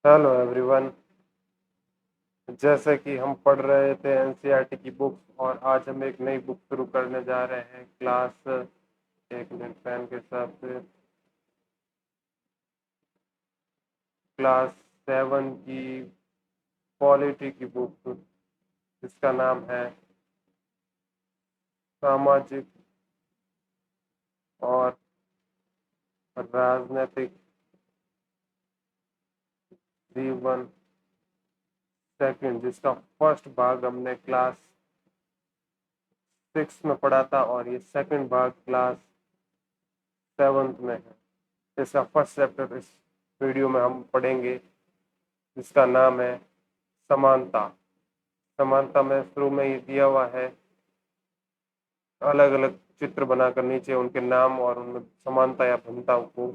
Hello everyone. जैसे कि हम पढ़ रहे थे एनसीईआरटी की बुक्स और आज हम एक नई बुक शुरू करने जा रहे हैं। एक मिनट पेन के साथ क्लास 7 की पॉलिटी की बुक जिसका नाम है सामाजिक और राजनीतिक जीवन सेकंड, जिसका फर्स्ट भाग हमने क्लास 6 में पढ़ा था और ये सेकंड भाग क्लास 7 में है। इसका फर्स्ट चैप्टर इस वीडियो में हम पढ़ेंगे जिसका नाम है समानता। समानता में शुरू में ही दिया हुआ है अलग अलग चित्र बनाकर नीचे उनके नाम और उनमें समानता या भिन्नता को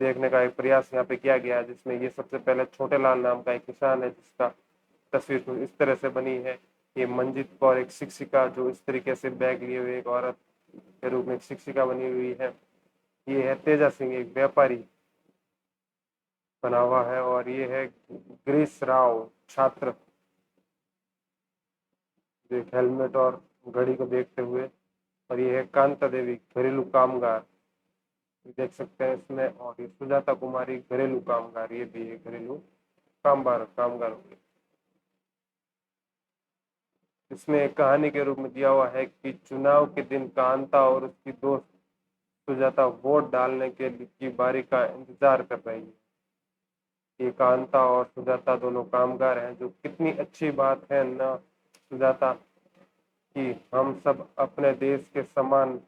देखने का एक प्रयास यहाँ पे किया गया है, जिसमें ये सबसे पहले छोटे लाल नाम का एक किसान है जिसका तस्वीर कुछ इस तरह से बनी है। ये मंजित कौर एक शिक्षिका जो इस तरीके से बैग लिए हुए एक औरत के रूप में एक शिक्षिका बनी हुई है। ये है तेजा सिंह एक व्यापारी बना हुआ है और ये है ग्रीस राव छात्र जो एक हेलमेट और घड़ी को देखते हुए। और ये है कांता देवी घरेलू कामगार देख सकते हैं इसमें। और ये सुजाता कुमारी घरेलू कामगार, ये भी है घरेलू कामगार होंगे। इसमें एक कहानी के रूप में दिया हुआ है कि चुनाव के दिन कांता और उसकी दोस्त सुजाता वोट डालने के की बारी का इंतजार कर रही है। ये कांता और सुजाता दोनों कामगार हैं, जो कितनी अच्छी बात है ना सुजाता, कि हम सब अपने देश के समान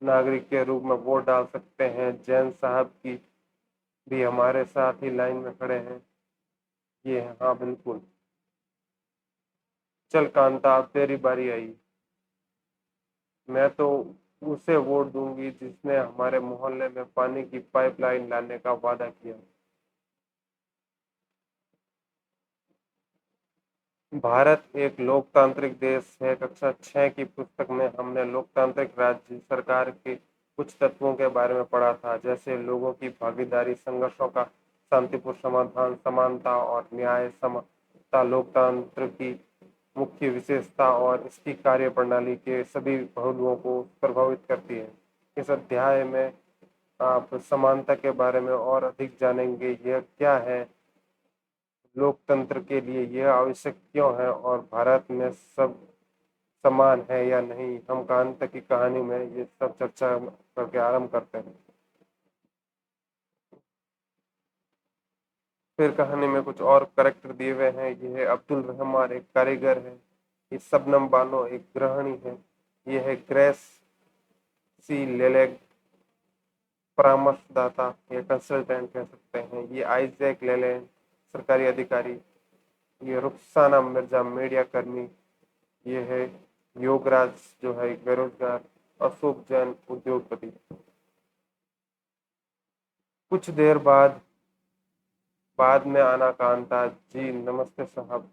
नागरिक के रूप में वोट डाल सकते हैं। जैन साहब की भी हमारे साथ ही लाइन में खड़े हैं। ये है, हाँ बिल्कुल। चल कांता अब तेरी बारी आई। मैं तो उसे वोट दूंगी जिसने हमारे मोहल्ले में पानी की पाइपलाइन लाने का वादा किया। भारत एक लोकतांत्रिक देश है। कक्षा 6 की पुस्तक में हमने लोकतांत्रिक राज्य सरकार के कुछ तत्वों के बारे में पढ़ा था, जैसे लोगों की भागीदारी, संघर्षों का शांतिपूर्ण समाधान, समानता और न्याय। समता लोकतंत्र की मुख्य विशेषता और इसकी कार्यप्रणाली के सभी पहलुओं को प्रभावित करती है। इस अध्याय में आप समानता के बारे में और अधिक जानेंगे। यह क्या है, लोकतंत्र के लिए यह आवश्यक क्यों है और भारत में सब समान है या नहीं। हम कांता की कहानी में ये सब चर्चा करके आरंभ करते हैं। फिर कहानी में कुछ और करेक्टर दिए हुए हैं। ये है अब्दुल रहमान एक कारीगर है। ये शबनम बानो एक गृहिणी है। ये है ग्रेस सी लेलेग परामर्शदाता या कंसल्टेंट कह सकते हैं। ये आइजैक लेलैंड सरकारी अधिकारी। ये रुखसाना मिर्जा मीडिया कर्मी। ये है योगराज जो है बेरोजगार। अशोक जैन उद्योगपति। कुछ देर बाद में आना कांता जी नमस्ते साहब।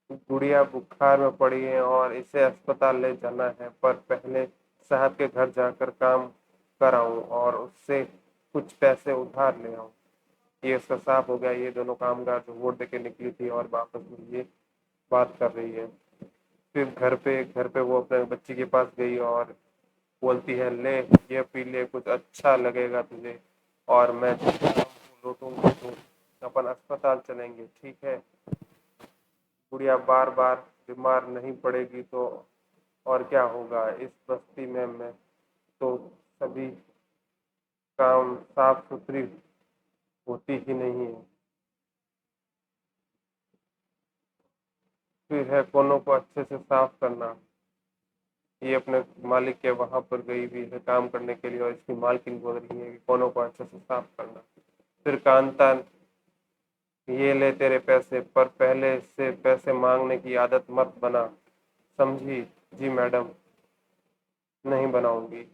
गुड़िया बुखार में पड़ी है और इसे अस्पताल ले जाना है, पर पहले साहब के घर जाकर काम कराऊं और उससे कुछ पैसे उधार ले आऊं। ये उसका साफ हो गया। ये दोनों कामगार जो वोट देके निकली थी और वापस में ये बात कर रही है। फिर घर पे वो अपने बच्ची के पास गई और बोलती है, ले ये पी ले, कुछ अच्छा लगेगा तुझे और मैं लौटूंगी तो अपन अस्पताल चलेंगे, ठीक है। गुड़िया बार बार बीमार नहीं पड़ेगी तो और क्या होगा। इस बस्ती में मैं तो सभी काम साफ सुथरी होती ही नहीं है। फिर है कोनों को अच्छे से साफ करना। ये अपने मालिक के वहां पर गई हुई है काम करने के लिए और इसकी मालकिन बोल रही है कि कोनों को अच्छे से साफ करना। फिर कांता, ये ले तेरे पैसे, पर पहले से पैसे मांगने की आदत मत बना, समझी। जी मैडम, नहीं बनाऊंगी।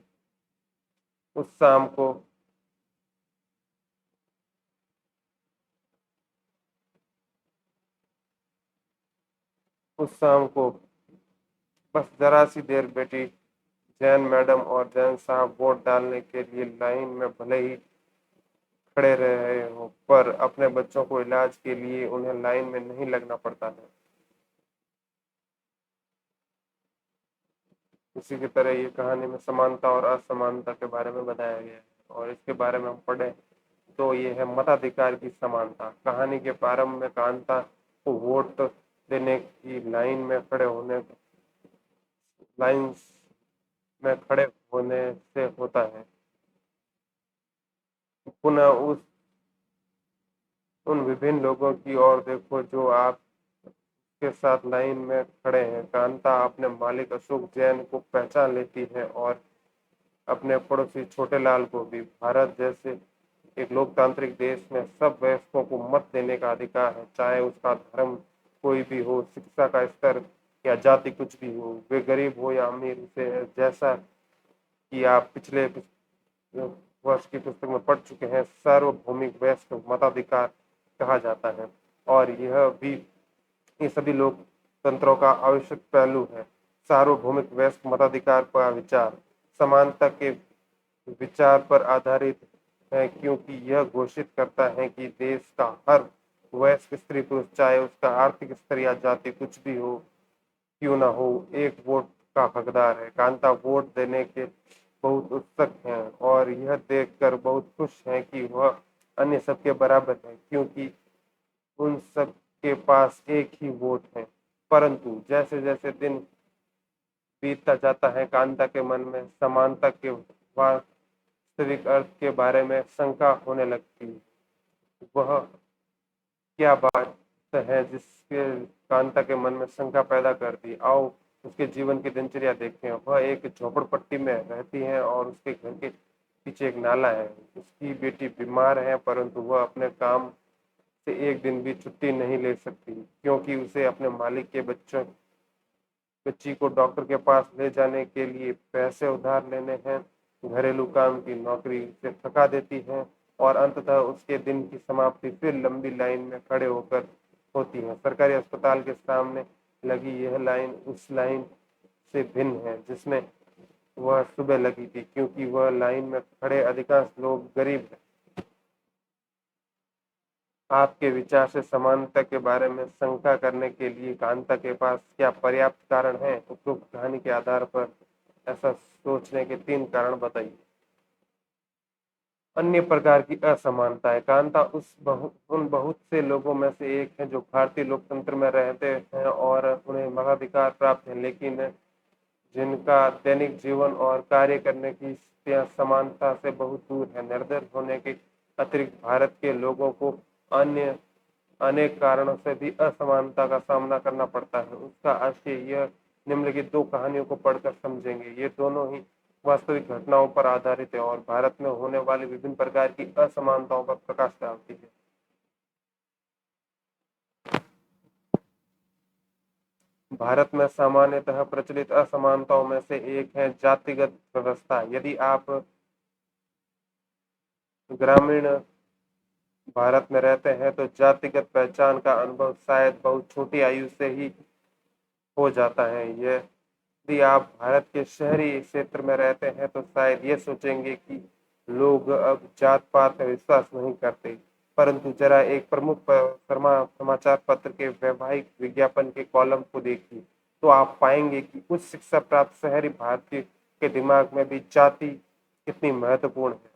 उस शाम को उस शाम को बस जरा सी देर बेटी। जैन मैडम और जैन साहब वोट डालने के लिए लाइन में भले ही खड़े रहे हो, पर अपने बच्चों को इलाज के लिए उन्हें लाइन में नहीं लगना पड़ता है। इसी की तरह ये कहानी में समानता और असमानता के बारे में बताया गया है, और इसके बारे में हम पढ़े तो ये है मताधिकार की समानता। कहानी के प्रारंभ में कांता को वोट देने की लाइन में खड़े होने से होता है। पुनः उस उन विभिन्न लोगों की ओर देखो जो आपके साथ लाइन में खड़े हैं। कांता अपने मालिक अशोक जैन को पहचान लेती है और अपने पड़ोसी छोटे लाल को भी। भारत जैसे एक लोकतांत्रिक देश में सब वयस्कों को मत देने का अधिकार है, चाहे उसका धर्म कोई भी हो, शिक्षा का स्तर या जाति कुछ भी हो, वे गरीब हो या अमीर। उसे जैसा कि आप पिछले वर्ष की पुस्तक में पढ़ चुके हैं, सार्वभौमिक वयस्क मताधिकार कहा जाता है। और ये सभी लोकतंत्रों का आवश्यक पहलू है। सार्वभौमिक वयस्क मताधिकार का विचार समानता के विचार पर आधारित है, क्योंकि यह घोषित करता है कि देश का हर वयस्क स्त्री पुरुष, चाहे उसका आर्थिक स्तर या जाति कुछ भी हो क्यों ना हो, एक वोट का हकदार है। कांता वोट देने के बहुत उत्सुक हैं और यह देखकर बहुत खुश हैं कि वह अन्य सबके बराबर है, क्योंकि उन सब के पास एक ही वोट है। परंतु जैसे जैसे दिन बीतता जाता है, कांता के मन में समानता के वास्तविक अर्थ के बारे में शंका होने लगती है। वह क्या बात है जिसके कांता के मन में शंका पैदा कर दी? आओ उसके जीवन की दिनचर्या देखते हैं। वह एक झोपड़पट्टी में रहती है और उसके घर के पीछे एक नाला है। उसकी बेटी बीमार है, परंतु वह अपने काम से एक दिन भी छुट्टी नहीं ले सकती, क्योंकि उसे अपने मालिक के बच्ची को डॉक्टर के पास ले जाने के लिए पैसे उधार लेने हैं। घरेलू काम की नौकरी से थका देती है और अंततः उसके दिन की समाप्ति फिर लंबी लाइन में खड़े होकर होती है। सरकारी अस्पताल के सामने लगी यह लाइन उस लाइन से भिन्न है जिसमें वह सुबह लगी थी, क्योंकि वह लाइन में खड़े अधिकांश लोग गरीब हैं। आपके विचार से समानता के बारे में शंका करने के लिए कांता के पास क्या पर्याप्त कारण है? उपरोक्त कहानी के आधार पर ऐसा सोचने के 3 कारण बताइए। अन्य प्रकार की असमानताएं। कांता उन बहुत से लोगों में से एक है जो भारतीय लोकतंत्र में रहते हैं और उन्हें मताधिकार प्राप्त है, लेकिन जिनका दैनिक जीवन और कार्य करने की स्थितियां समानता से बहुत दूर है। निर्धन होने के अतिरिक्त भारत के लोगों को अन्य अनेक कारणों से भी असमानता का सामना करना पड़ता है। उसका आशय यह निम्नलिखित 2 कहानियों को पढ़कर समझेंगे। ये दोनों ही वास्तविक घटनाओं पर आधारित है और भारत में होने वाली विभिन्न प्रकार की असमानताओं पर प्रकाश डालती है। भारत में सामान्यतः प्रचलित असमानताओं में से एक है जातिगत व्यवस्था। यदि आप ग्रामीण भारत में रहते हैं तो जातिगत पहचान का अनुभव शायद बहुत छोटी आयु से ही हो जाता है। यदि आप भारत के शहरी क्षेत्र में रहते हैं तो शायद ये सोचेंगे कि लोग अब जात पात में विश्वास नहीं करते, परंतु जरा एक प्रमुख समाचार पत्र के वैवाहिक विज्ञापन के कॉलम को देखिए तो आप पाएंगे कि उच्च शिक्षा प्राप्त शहरी भारतीय के दिमाग में भी जाति कितनी महत्वपूर्ण है।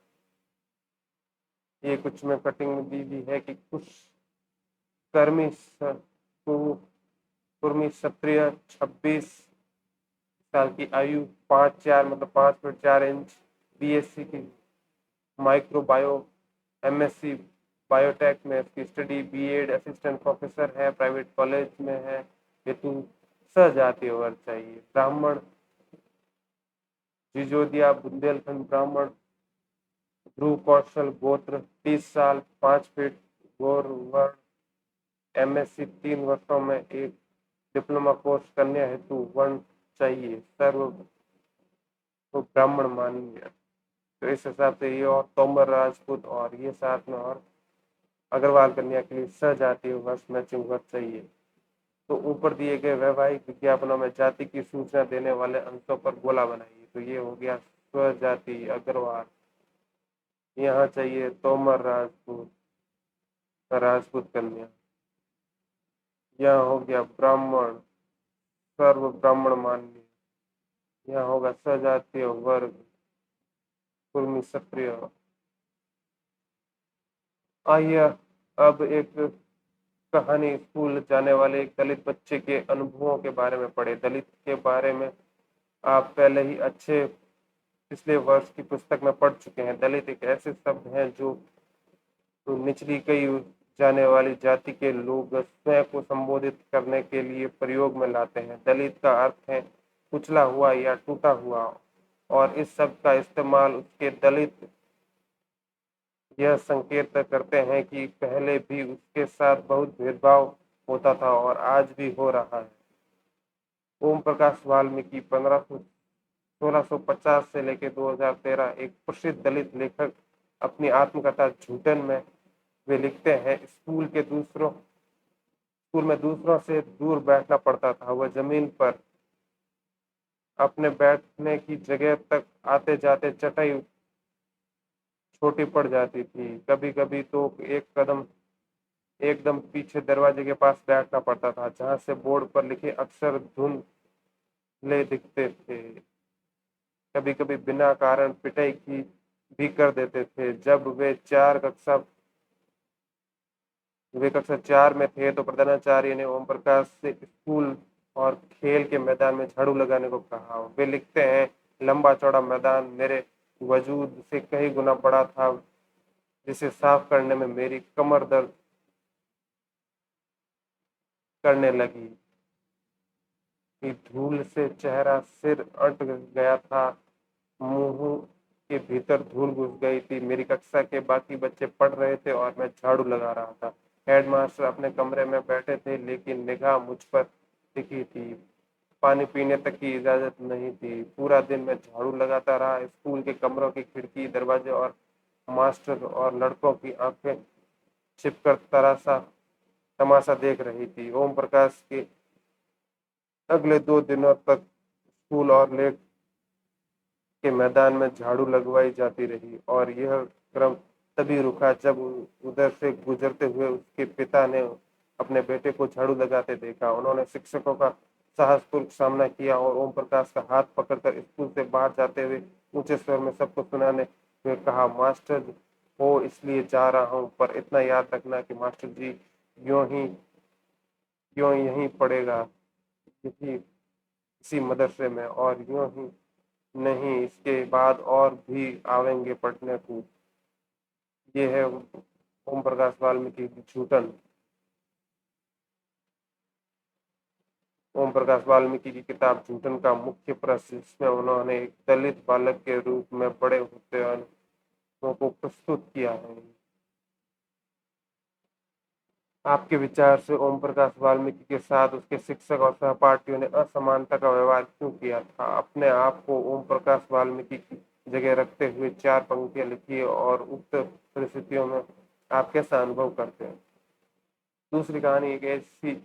ये कुछ में कटिंग में दी भी है कि कुछ कर्मी कुर्मी क्षत्रिय 26 साल की आयु 5 फीट 4 इंच बीएससी की माइक्रोबायो एमएससी बायोटेक में इसकी स्टडी, बीएड असिस्टेंट प्रोफेसर है, प्राइवेट कॉलेज में है, हेतु सजातीय वर्ग चाहिए। ब्राह्मण जिजोदिया बुंदेलखंड ब्राह्मण ध्रुव कौशल गोत्र 30 साल 5 फीट गौर वर्ण एमएससी 3 वर्षों में एक डिप्लोमा कोर्स करने हेतु वर्ण चाहिए, सर्व को ब्राह्मण मानिए। तो इस हिसाब से ये और तोमर राजपूत और ये साथ में और अग्रवाल कन्या के लिए सजातीय वर्ष मैचिंग वर्ष चाहिए। तो ऊपर दिए गए वैवाहिक विज्ञापनों में जाति की सूचना देने वाले अंशों पर गोला बनाइए। तो ये हो गया स्वजाति, अग्रवाल, यहाँ चाहिए तोमर राजपूत, राजपूत कन्या। यहाँ हो गया ब्राह्मण, सर्व ब्राह्मण मान्य। यहाँ होगा सजातीय वर्ग, कुर्मी क्षत्रिय। आइए अब एक कहानी स्कूल जाने वाले एक दलित बच्चे के अनुभवों के बारे में पढ़े। दलित के बारे में आप पहले ही अच्छे पिछले वर्ष की पुस्तक में पढ़ चुके हैं। दलित एक ऐसे शब्द हैं जो निचली कही जाने वाली जाति के लोग स्वयं को संबोधित करने के लिए प्रयोग में लाते हैं। दलित का अर्थ है कुचला हुआ या टूटा हुआ, और इस शब्द का इस्तेमाल उसके दलित यह संकेत करते हैं कि पहले भी उसके साथ बहुत भेदभाव होता था और आज भी हो रहा है। ओम प्रकाश वाल्मीकि 1650 से लेकर 2013 एक प्रसिद्ध दलित लेखक। अपनी आत्मकथा झूठन में वे लिखते हैं, स्कूल में दूसरों से दूर बैठना पड़ता था। वह जमीन पर अपने बैठने की जगह तक आते जाते चटाई छोटी पड़ जाती थी। कभी कभी तो एकदम पीछे दरवाजे के पास बैठना पड़ता था, जहां से बोर्ड पर लिखे अक्षर धुंधले दिखते थे। कभी कभी बिना कारण पिटाई की भी कर देते थे। जब वे कक्षा 4 में थे तो प्रधानाचार्य ने ओम प्रकाश से स्कूल और खेल के मैदान में झाड़ू लगाने को कहा। वे लिखते हैं, लंबा चौड़ा मैदान मेरे वजूद से कई गुना बड़ा था, जिसे साफ करने में मेरी कमर दर्द करने लगी कि धूल से चेहरा सिर अट गया था, मुंह के भीतर धूल घुस गई थी। मेरी कक्षा के बाकी बच्चे पढ़ रहे थे और मैं झाड़ू लगा रहा था। हेडमास्टर अपने कमरे में बैठे थे, लेकिन निगाह मुझ पर टिकी थी। पानी पीने तक की इजाजत नहीं थी। पूरा दिन मैं झाड़ू लगाता रहा। स्कूल के कमरों की खिड़की, दरवाजे और मास्टर और लड़कों की आंखें छिपकर तरासा तमाशा देख रही थी। ओम प्रकाश के अगले 2 दिनों तक स्कूल और लेक के मैदान में झाड़ू लगवाई जाती रही, और यह क्रम तभी रुका जब उधर से गुजरते हुए उसके पिता ने अपने बेटे को झाड़ू लगाते देखा। उन्होंने शिक्षकों का साहसपूर्वक सामना किया और ओम प्रकाश का हाथ पकड़कर स्कूल से बाहर जाते हुए ऊंचे स्वर में सबको सुनाने हुए कहा, मास्टर हो इसलिए जा रहा हूँ, पर इतना याद रखना कि मास्टर जी यूं यहीं पड़ेगा, यही इसी मदरसे में, और यूं ही नहीं, इसके बाद और भी आवेंगे पढ़ने को। ये है ओम प्रकाश वाल्मीकि की झूठन। ओम प्रकाश वाल्मीकि की किताब झूठन का मुख्य प्रश्न, जिसमें उन्होंने एक दलित बालक के रूप में बड़े होते अनुभवों को प्रस्तुत किया है। आपके विचार से ओम प्रकाश वाल्मीकि के साथ उसके शिक्षक और सहपाठियों ने असमानता का व्यवहार क्यों किया था? अपने आप को ओम प्रकाश वाल्मीकि की जगह रखते हुए 4 पंक्तियां लिखिए और उक्त परिस्थितियों में आप कैसा अनुभव करते हैं। दूसरी कहानी एक ऐसी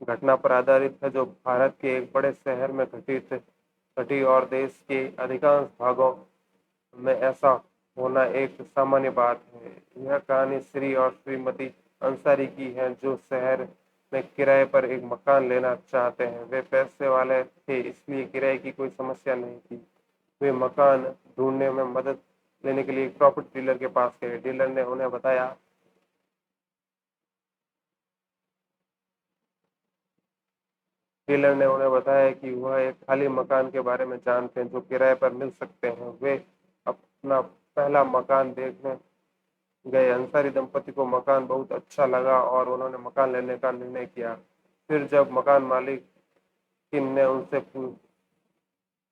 घटना पर आधारित है जो भारत के एक बड़े शहर में घटी और देश के अधिकांश भागों में ऐसा होना एक सामान्य बात है। यह कहानी श्री और श्रीमती अंसारी की है, जो शहर में किराए पर एक मकान लेना चाहते हैं। वे पैसे वाले थे, इसलिए किराए की कोई समस्या नहीं थी। वे मकान ढूंढने में मदद लेने के लिए एक प्रॉपर्टी डीलर के पास गए। डीलर ने उन्हें बताया कि वह एक खाली मकान के बारे में जानते हैं जो किराए पर मिल सकते हैं। वे अपना पहला मकान देखने गए। अंसारी दंपति को मकान बहुत अच्छा लगा और उन्होंने मकान लेने का निर्णय किया। फिर जब मकान मालिक ने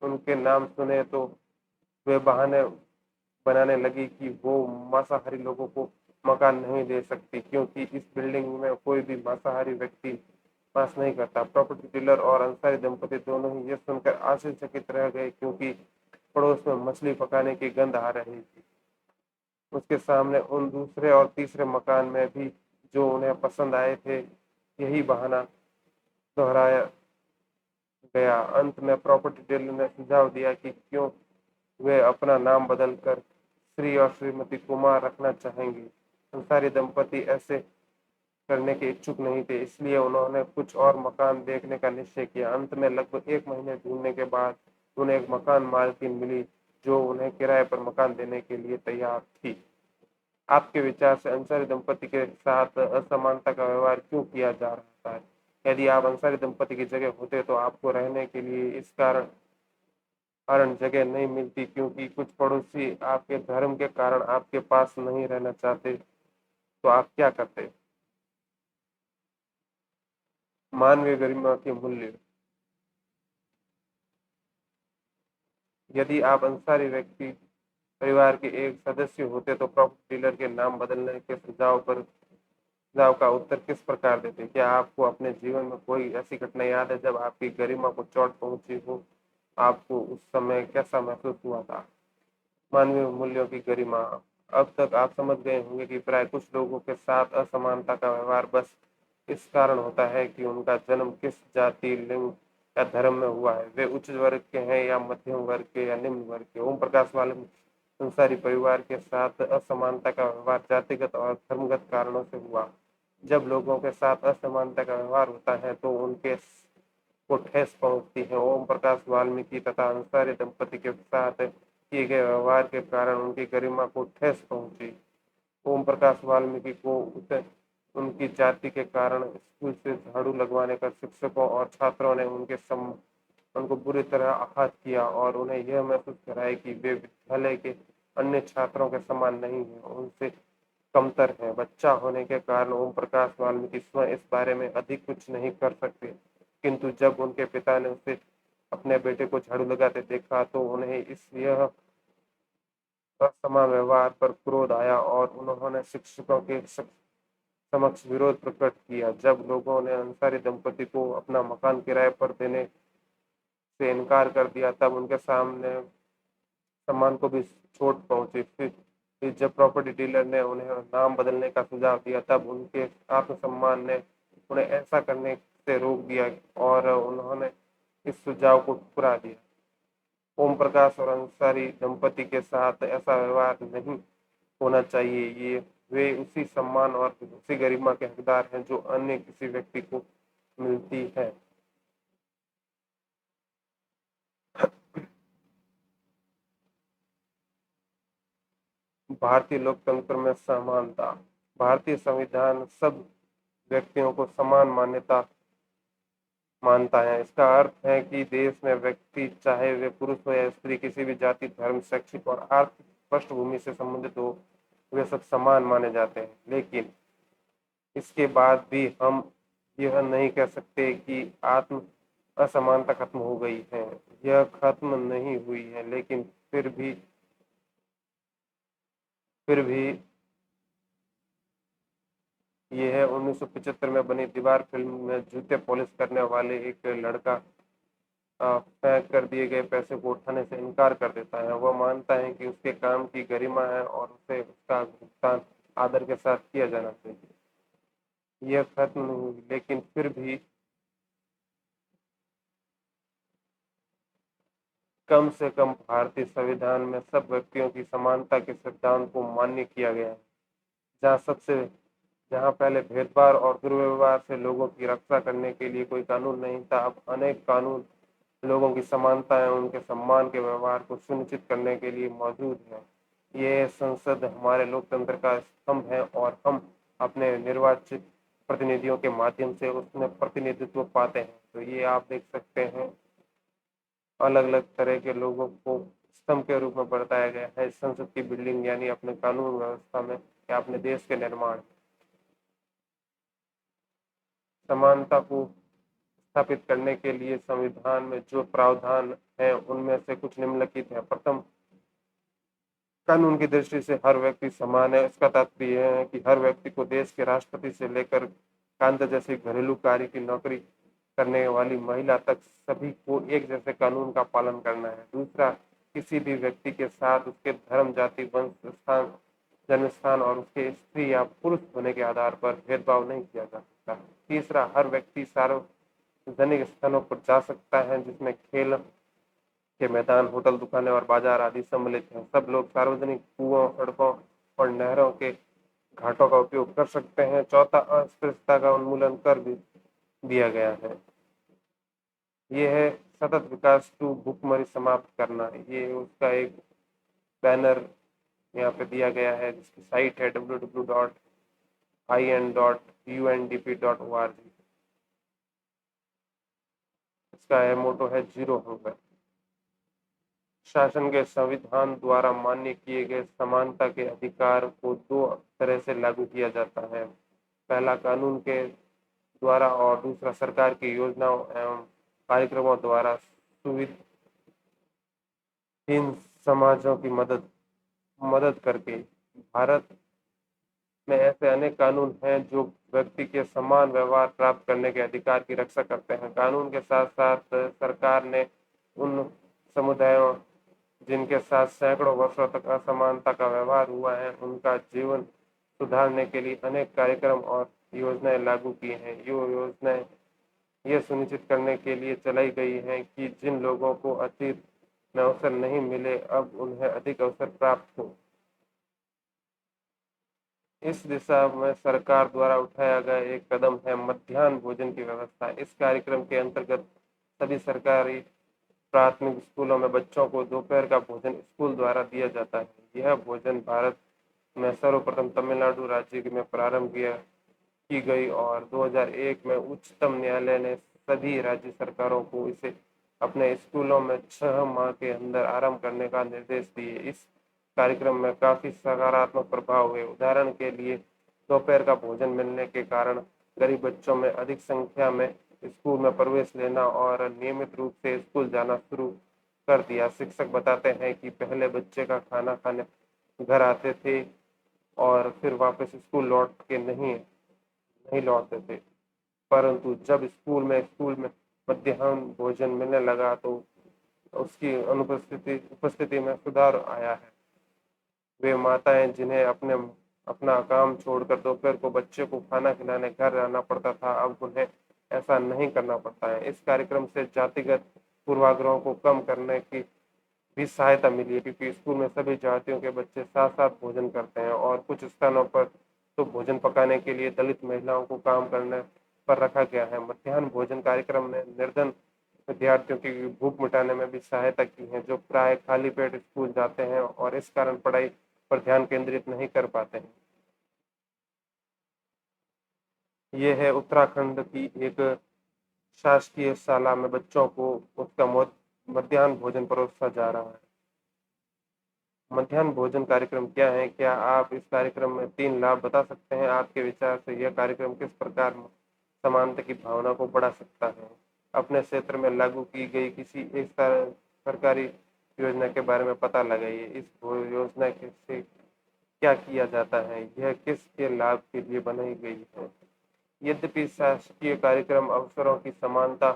उनके नाम सुने तो वे बहाने बनाने लगी कि वो मांसाहारी लोगों को मकान नहीं दे सकती, क्योंकि इस बिल्डिंग में कोई भी मांसाहारी व्यक्ति पास नहीं करता। प्रॉपर्टी डीलर और अंसारी दंपति दोनों ही यह सुनकर आश्चर्यचकित रह गए, क्योंकि पड़ोस में मछली पकाने की गंध आ रही थी। उसके सामने उन दूसरे और तीसरे मकान में भी जो उन्हें पसंद आए थे, यही बहाना दोहराया गया। अंत में प्रॉपर्टी डीलर ने सुझाव दिया कि क्यों वे अपना नाम बदलकर श्री और श्रीमती कुमार रखना चाहेंगे। अंसारी दंपति ऐसे करने के इच्छुक नहीं थे, इसलिए उन्होंने कुछ और मकान देखने का निश्चय किया। अंत में लगभग 1 महीने ढूंढने के बाद उन्हें एक मकान मालकिन मिली जो उन्हें किराए पर मकान देने के लिए तैयार थी। आपके विचार से अंसारी दंपति के साथ असमानता का व्यवहार क्यों किया जा रहा है? यदि आप अंसारी दंपति की जगह होते तो आपको रहने के लिए इस कारण जगह नहीं मिलती, क्योंकि कुछ पड़ोसी आपके धर्म के कारण आपके पास नहीं रहना चाहते, तो आप क्या करते? मानवीय गरिमा के मूल्य। यदि आप अंसारी व्यक्ति परिवार के एक सदस्य होते तो प्रॉपर्टी डीलर के नाम बदलने के सुझाव का उत्तर किस प्रकार देते? क्या आपको अपने जीवन में कोई ऐसी घटना याद है जब आपकी गरिमा को चोट पहुंची हो? आपको उस समय कैसा महसूस हुआ था? मानवीय मूल्यों की गरिमा। अब तक आप समझ गए होंगे कि प्राय कुछ लोगों के साथ असमानता का व्यवहार बस इस कारण होता है कि उनका जन्म किस जाति, लिंग या धर्म में हुआ है। वे उच्च वर्ग के हैं या मध्यम वर्ग के या निम्न वर्ग के। ओम प्रकाश वाले संसारी परिवार के साथ असमानता का व्यवहार जातिगत और धर्मगत कारणों से हुआ। जब लोगों के साथ असमानता का व्यवहार होता है तो उनके को ठेस पहुंचती है। ओम प्रकाश वाल्मीकि तथा अंसारी दंपति के साथ किए गए व्यवहार के कारण उनकी गरिमा को ठेस पहुंची। ओम प्रकाश वाल्मीकि को उनकी जाति के कारण स्कूल से झाड़ू लगवाने का शिक्षकों और छात्रों ने उनको बुरी तरह आहत किया और उन्हें यह महसूस कराया कि वे विद्यालय के अन्य छात्रों के समान नहीं है, उनसे कमतर है। बच्चा होने के कारण ओम प्रकाश वाल्मीकि स्वयं इस बारे में अधिक कुछ नहीं कर सकते, किंतु जब उनके पिता ने उसे अपने बेटे को झाड़ू लगाते देखा तो उन्हें यह असमान व्यवहार पर क्रोध आया और उन्होंने शिक्षकों के समक्ष विरोध प्रकट किया। जब लोगों ने अंसारी दंपति को अपना मकान किराए पर देने से इनकार कर दिया तब उनके सामने सम्मान को भी चोट पहुंची। फिर जब प्रॉपर्टी डीलर ने उन्हें नाम बदलने का सुझाव दिया तब उनके आत्मसम्मान ने उन्हें ऐसा करने से रोक दिया और उन्होंने इस सुझाव को ठुकरा दिया। ओम प्रकाश और अंसारी दंपति के साथ ऐसा व्यवहार नहीं होना चाहिए। ये वे उसी सम्मान और उसी गरिमा के हकदार हैं जो अन्य किसी व्यक्ति को मिलती है। भारतीय लोकतंत्र में समानता। भारतीय संविधान सब व्यक्तियों को समान मान्यता मानता है। इसका अर्थ है कि देश में व्यक्ति, चाहे वे पुरुष हो या स्त्री, किसी भी जाति, धर्म, शैक्षिक और आर्थिक पृष्ठभूमि से संबंधित हो, वे सब समान माने जाते हैं। लेकिन इसके बाद भी हम यह नहीं कह सकते कि आत्म असमानता खत्म हो गई है। यह खत्म नहीं हुई है, लेकिन फिर भी यह 1975 में बनी दीवार फिल्म में जूते पॉलिश करने वाले एक लड़का फेंक कर दिए गए पैसे को उठाने से इनकार कर देता है। वह मानता है कि उसके काम की गरिमा है और उसे उसका भुगतान आदर के साथ किया जाना चाहिए। यह खत्म नहीं हुई, लेकिन फिर भी कम से कम भारतीय संविधान में सब व्यक्तियों की समानता के सिद्धांत को मान्य किया गया है। जहाँ पहले भेदभाव और दुर्व्यवहार से लोगों की रक्षा करने के लिए कोई कानून नहीं था, अब अनेक कानून लोगों की समानता एवं उनके सम्मान के व्यवहार को सुनिश्चित करने के लिए मौजूद है। ये संसद हमारे लोकतंत्र का स्तंभ है और हम अपने निर्वाचित प्रतिनिधियों के माध्यम से उसमें प्रतिनिधित्व पाते हैं। तो ये आप देख सकते हैं, अलग अलग तरह के लोगों को स्तंभ के रूप में बताया गया है संसद की बिल्डिंग, यानी अपने कानून व्यवस्था में या अपने देश के निर्माण। समानता को स्थापित करने के लिए संविधान में जो प्रावधान है उनमें से कुछ निम्नलिखित है। प्रथम, कानून की दृष्टि से हर व्यक्ति समान है। इसका तात्पर्य यह है कि हर व्यक्ति को देश के राष्ट्रपति से लेकर कांत जैसी घरेलू कार्य की नौकरी करने वाली महिला तक सभी को एक जैसे कानून का पालन करना है। दूसरा, किसी भी व्यक्ति के साथ उसके धर्म, जाति, वंश, स्थान, जन्म स्थान और उसके स्त्री या पुरुष होने के आधार पर भेदभाव नहीं किया जा सकता। तीसरा, हर व्यक्ति सार्वजनिक स्थानों पर जा सकता है, जिसमें खेल, के मैदान, होटल, दुकानें और बाजार आदि सम्मिलित हैं। सब लोग सार्वजनिक कुओं, सड़कों और नहरों के घाटों का उपयोग कर सकते हैं। चौथा, अस्पृश्यता का उन्मूलन कर भी दिया गया है। ये है सतत विकास टू भुखमरी समाप्त करना। ये उसका एक बैनर यहाँ पे दिया गया है, जिसकी साइट है www.in.undp.org। इसका है मोटो है जीरो हंगर। शासन के संविधान द्वारा मान्य किए गए समानता के अधिकार को दो तरह से लागू किया जाता है। पहला कानून के द्वारा और दूसरा सरकार की योजनाओं एवं कार्यक्रमों द्वारा सुविधाहीन समाजों की मदद करके। भारत में ऐसे अनेक कानून हैं जो व्यक्ति के समान व्यवहार प्राप्त करने के अधिकार की रक्षा करते हैं। कानून के साथ साथ सरकार ने उन समुदायों जिनके साथ सैकड़ों वर्षों तक असमानता का व्यवहार हुआ है, उनका जीवन सुधारने के लिए अनेक कार्यक्रम और योजनाएं लागू की हैं। ये योजनाएं ये सुनिश्चित करने के लिए चलाई गई हैं कि जिन लोगों को अतीत में अवसर नहीं मिले, अब उन्हें अधिक अवसर प्राप्त हो। इस दिशा में सरकार द्वारा उठाया गया एक कदम है मध्याह्न भोजन की व्यवस्था। इस कार्यक्रम के अंतर्गत सभी सरकारी प्राथमिक स्कूलों में बच्चों को दोपहर का भोजन स्कूल द्वारा दिया जाता है। यह भोजन भारत में सर्वप्रथम तमिलनाडु राज्य में प्रारंभ की गई और 2001 में उच्चतम न्यायालय ने सभी राज्य सरकारों को इसे अपने स्कूलों में 6 माह के अंदर आरंभ करने का निर्देश दिए। इस कार्यक्रम में काफी सकारात्मक प्रभाव हुए। उदाहरण के लिए दोपहर का भोजन मिलने के कारण गरीब बच्चों में अधिक संख्या में स्कूल में प्रवेश लेना और नियमित रूप से स्कूल जाना शुरू कर दिया। शिक्षक बताते हैं कि पहले बच्चे का खाना खाने घर आते थे और फिर वापस स्कूल लौट के नहीं लौटते थे, परंतु जब स्कूल में मध्याह्न भोजन मिलने लगा तो उसकी उपस्थिति में सुधार आया है। वे माताएं जिन्हें अपना काम छोड़कर दोपहर को बच्चे को खाना खिलाने घर रहना पड़ता था, अब उन्हें ऐसा नहीं करना पड़ता है। इस कार्यक्रम से जातिगत पूर्वाग्रहों को कम करने की भी सहायता मिली है, क्योंकि स्कूल में सभी जातियों के बच्चे साथ साथ भोजन करते हैं और कुछ स्थानों पर तो भोजन पकाने के लिए दलित महिलाओं को काम करने पर रखा गया है। मध्याह्न भोजन कार्यक्रम ने निर्धन विद्यार्थियों की भूख मिटाने में भी सहायता की है, जो प्राय खाली पेट स्कूल जाते हैं और इस कारण पढ़ाई पर ध्यान केंद्रित नहीं कर पाते हैं। ये है उत्तराखंड की एक शासकीय शाला में बच्चों को उसका मध्याह्न भोजन परोसा जा रहा है। मध्याह्न भोजन कार्यक्रम क्या है? क्या आप इस कार्यक्रम में 3 लाभ बता सकते हैं? आपके विचार से यह कार्यक्रम किस प्रकार समानता की भावना को बढ़ा सकता है? अपने क्षेत्र में लागू की गई किसी एक सरकारी योजना के बारे में पता लगाइए। इस योजना से क्या किया जाता है? यह किसके लाभ के लिए बनाई गई है? यद्यपि शासकीय कार्यक्रम अवसरों की समानता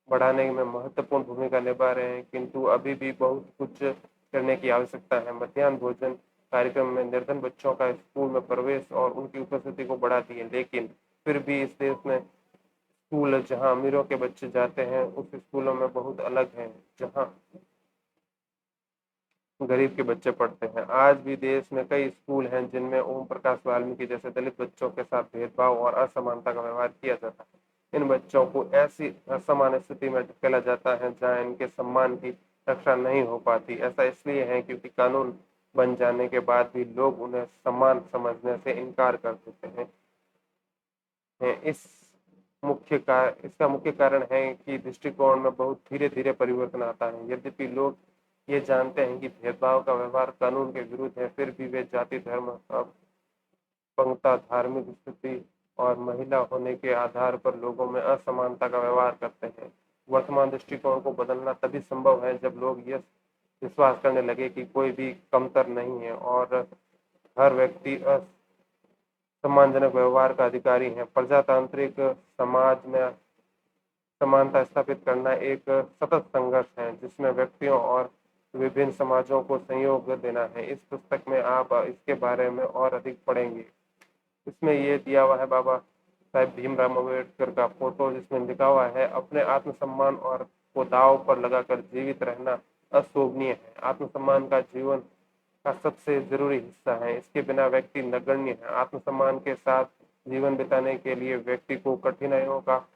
बढ़ाने में महत्वपूर्ण भूमिका निभा रहे हैं, किंतु अभी भी बहुत कुछ करने की आवश्यकता है। मध्याह्न भोजन कार्यक्रम में निर्धन बच्चों का स्कूल में प्रवेश और उनकी उपस्थिति को बढ़ा दिए, लेकिन फिर भी इस देश में स्कूल जहां अमीरों के बच्चे जाते हैं, उस स्कूलों में बहुत अलग है जहां गरीब के बच्चे पढ़ते हैं। आज भी देश में कई स्कूल हैं जिनमें ओम प्रकाश वाल्मीकि जैसे दलित बच्चों के साथ भेदभाव और असमानता का व्यवहार किया जाता है। इन बच्चों को ऐसी असमान स्थिति में धकेला जाता है जहां इनके सम्मान की रक्षा नहीं हो पाती। ऐसा इसलिए है क्योंकि कानून बन जाने के बाद भी लोग उन्हें समान समझने से इनकार कर देते हैं। इसका मुख्य कारण है कि दृष्टिकोण में बहुत धीरे धीरे परिवर्तन आता है। यद्यपि लोग ये जानते हैं कि भेदभाव का व्यवहार कानून के विरुद्ध है, फिर भी वे जाति, धर्म, अपंगता, धार्मिक स्थिति और महिला होने के आधार पर लोगों में असमानता का व्यवहार करते हैं। वर्तमान दृष्टिकोण को बदलना तभी संभव है जब लोग यह विश्वास करने लगे कि कोई भी कमतर नहीं है और हर व्यक्ति सम्मानजनक व्यवहार का अधिकारी है। प्रजातांत्रिक समाज में समानता स्थापित करना एक सतत संघर्ष है, जिसमें व्यक्तियों और विभिन्न समाजों को सहयोग देना है। इस पुस्तक में आप इसके बारे में और अधिक पढ़ेंगे। इसमें ये दिया हुआ है बाबा साहेब भीमराव अम्बेडकर का फोटो, जिसमें लिखा हुआ है अपने आत्मसम्मान और को दांव पर लगाकर जीवित रहना अशोभनीय है। आत्मसम्मान का जीवन का सबसे जरूरी हिस्सा है, इसके बिना व्यक्ति नगण्य है। आत्मसम्मान के साथ जीवन बिताने के लिए व्यक्ति को कठिनाइयों का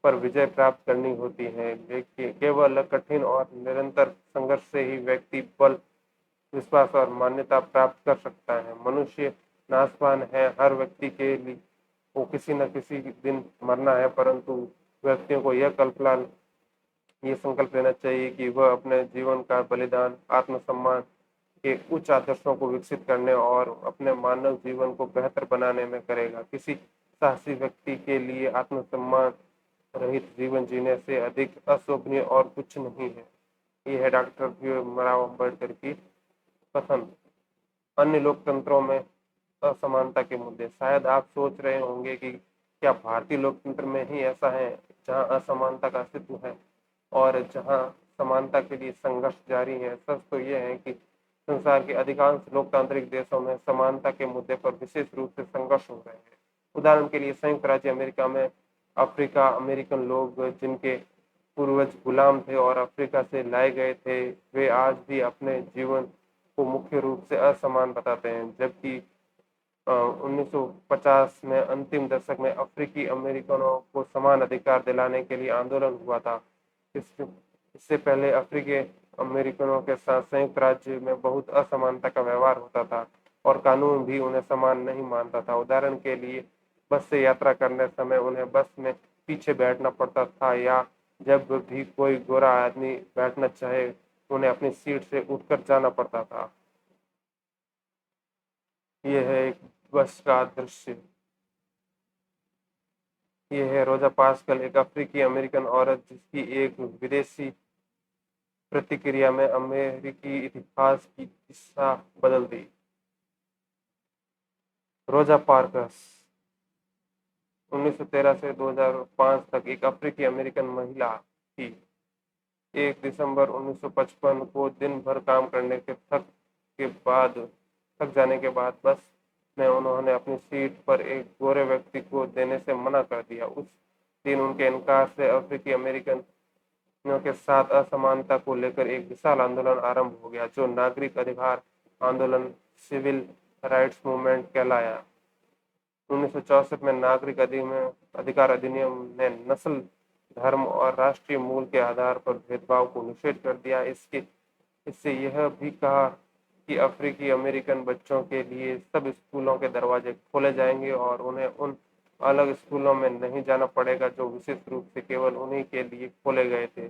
पर विजय प्राप्त करनी होती है। लेकिन केवल कठिन और निरंतर संघर्ष से ही व्यक्ति बल, विश्वास और मान्यता प्राप्त कर सकता है। मनुष्य नाशवान है, हर व्यक्ति के लिए को किसी न किसी दिन मरना है, परंतु व्यक्तियों को ये संकल्प लेना चाहिए कि वह अपने जीवन का बलिदान आत्मसम्मान के उच्च आदर्शों को विकसित करने और अपने मानव जीवन को बेहतर बनाने में करेगा। किसी साहसी व्यक्ति के लिए आत्मसम्मान रहित जीवन जीने से अधिक अशोभनीय और कुछ नहीं है। ये है डॉक्टर भीमराव अम्बेडकर की कथन। अन्य लोकतंत्रों में असमानता के मुद्दे। शायद आप सोच रहे होंगे कि क्या भारतीय लोकतंत्र में ही ऐसा है जहां असमानता का अस्तित्व है और जहां समानता के लिए संघर्ष जारी है। सच तो यह है कि संसार के अधिकांश लोकतांत्रिक देशों में समानता के मुद्दे पर विशेष रूप से संघर्ष हो रहे हैं। उदाहरण के लिए संयुक्त राज्य अमेरिका में अफ्रीका अमेरिकन लोग जिनके पूर्वज गुलाम थे और अफ्रीका से लाए गए थे, वे आज भी अपने जीवन को मुख्य रूप से असमान बताते हैं। जबकि 1950 में अंतिम दशक में अफ्रीकी अमेरिकनों को समान अधिकार दिलाने के लिए आंदोलन हुआ था। इससे पहले अफ्रीकी अमेरिकनों के साथ संयुक्त राज्य में बहुत असमानता का व्यवहार होता था और कानून भी उन्हें समान नहीं मानता था। उदाहरण के लिए बस से यात्रा करने समय उन्हें बस में पीछे बैठना पड़ता था, या जब भी कोई गोरा आदमी बैठना चाहे उन्हें अपनी सीट से उठकर जाना पड़ता था। यह है एक बस का दृश्य। यह है रोजा पास्कल, एक अफ्रीकी अमेरिकन औरत जिसकी एक विदेशी प्रतिक्रिया में अमेरिकी इतिहास की दिशा बदल दी। रोजा पार्कस 1913 से 2005 तक एक अफ्रीकी अमेरिकन महिला थी। 1 दिसंबर 1955 को दिन भर काम करने के थक जाने के बाद बस में उन्होंने अपनी सीट पर एक गोरे व्यक्ति को देने से मना कर दिया। उस दिन उनके इनकार से अफ्रीकी अमेरिकन के साथ असमानता को लेकर एक विशाल आंदोलन आरंभ हो गया, जो नागरिक अधिकार आंदोलन सिविल राइट्स मूवमेंट कहलाया। 1964 में नागरिक अधिकार अधिनियम ने नस्ल, धर्म और राष्ट्रीय मूल के आधार पर भेदभाव को निषेध कर दिया। इससे यह भी कहा कि अफ्रीकी अमेरिकन बच्चों के लिए सब स्कूलों के दरवाजे खोले जाएंगे और उन्हें उन अलग स्कूलों में नहीं जाना पड़ेगा जो विशेष रूप से केवल उन्हीं के लिए खोले गए थे।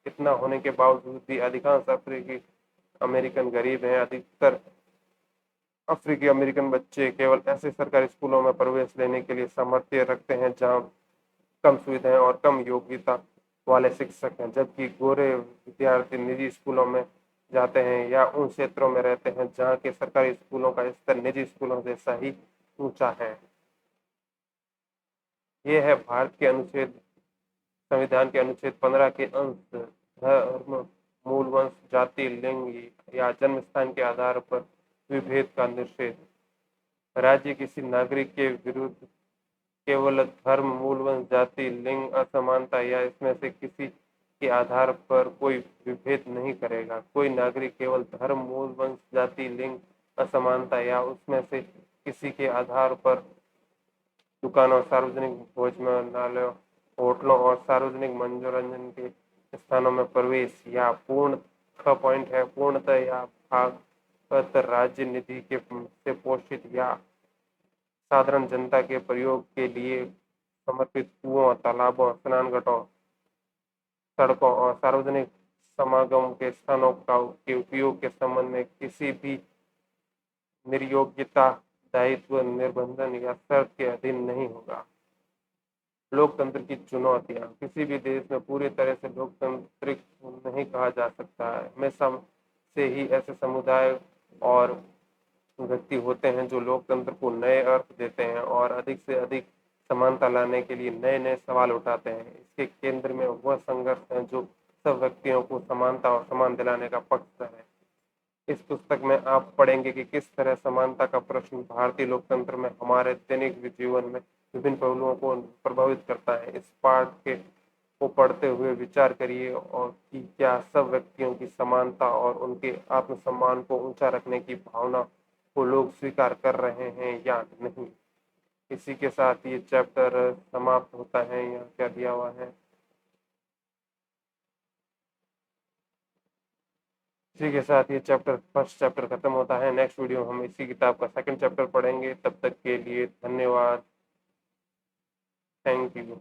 इतना होने के बावजूद भी अधिकांश अफ्रीकी अमेरिकन गरीब हैं। अधिकतर अफ्रीकी अमेरिकन बच्चे केवल ऐसे सरकारी स्कूलों में प्रवेश लेने के लिए सामर्थ्य रखते हैं जहां कम सुविधाएं और कम योग्यता वाले शिक्षक हैं, जबकि गोरे विद्यार्थी निजी स्कूलों में जाते हैं या उन क्षेत्रों में रहते हैं जहां के सरकारी स्कूलों का स्तर निजी स्कूलों जैसा ही ऊंचा है। ये है भारत के संविधान के अनुच्छेद 15 के अंश धर्म, मूल वंश, जाति, लिंग या जन्म स्थान के आधार पर विभेद का निषेध। राज्य किसी नागरिक के विरुद्ध केवल धर्म, मूल वंश, जाति, लिंग, असमानता या इसमें से किसी के आधार पर कोई विभेद नहीं करेगा। कोई नागरिक केवल धर्म, मूल वंश, जाति, लिंग, असमानता या उसमें से किसी के आधार पर दुकानों, सार्वजनिक भोजनालयों, होटलों और सार्वजनिक मनोरंजन के स्थानों में प्रवेश या पूर्णतः या भागवत राज्य निधि के से पोषित या साधारण जनता के प्रयोग के लिए समर्पित कुओं, तालाबों, स्नानघाटों, सड़कों और सार्वजनिक समागम के स्थानों के उपयोग के संबंध में किसी भी निर्योग्यता, दायित्व, निर्बंधन या शर्त के अधीन नहीं होगा। लोकतंत्र की चुनौतियां। किसी भी देश में पूरी तरह से लोकतांत्रिक नहीं कहा जा सकता है। हमेशा से ही ऐसे समुदाय और व्यक्ति होते हैं जो लोकतंत्र को नए अर्थ देते हैं और अधिक से अधिक समानता लाने के लिए नए नए सवाल उठाते हैं। इसके केंद्र में वह संघर्ष है जो सब व्यक्तियों को समानता और सम्मान दिलाने का पक्ष है। इस पुस्तक में आप पढ़ेंगे कि किस तरह समानता का प्रश्न भारतीय लोकतंत्र में हमारे दैनिक जीवन में विभिन्न पहलुओं को प्रभावित करता है। इस पाठ के को पढ़ते हुए विचार करिए और कि क्या सब व्यक्तियों की समानता और उनके आत्मसम्मान को ऊंचा रखने की भावना को लोग स्वीकार कर रहे हैं या नहीं। इसी के साथ ये चैप्टर समाप्त होता है। यहाँ क्या दिया हुआ है, इसी के साथ ये चैप्टर फर्स्ट चैप्टर खत्म होता है। नेक्स्ट वीडियो हम इसी किताब का सेकंड चैप्टर पढ़ेंगे। तब तक के लिए धन्यवाद। Thank you.